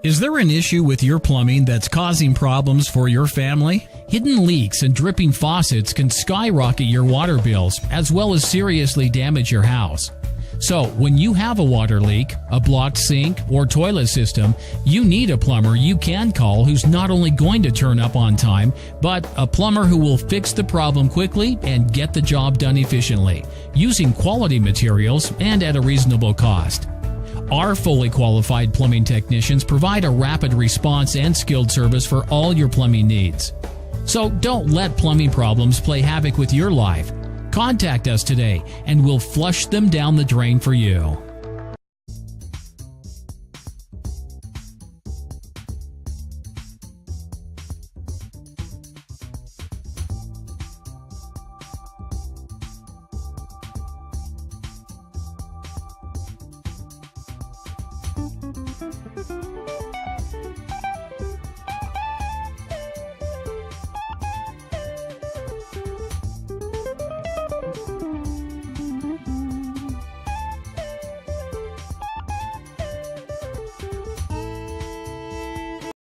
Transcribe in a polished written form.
Is there an issue with your plumbing that's causing problems for your family? Hidden leaks and dripping faucets can skyrocket your water bills as well as seriously damage your house. So, when you have a water leak, a blocked sink, or toilet system, you need a plumber you can call who's not only going to turn up on time, but a plumber who will fix the problem quickly and get the job done efficiently, using quality materials and at a reasonable cost. Our fully qualified plumbing technicians provide a rapid response and skilled service for all your plumbing needs. So don't let plumbing problems play havoc with your life. Contact us today and we'll flush them down the drain for you.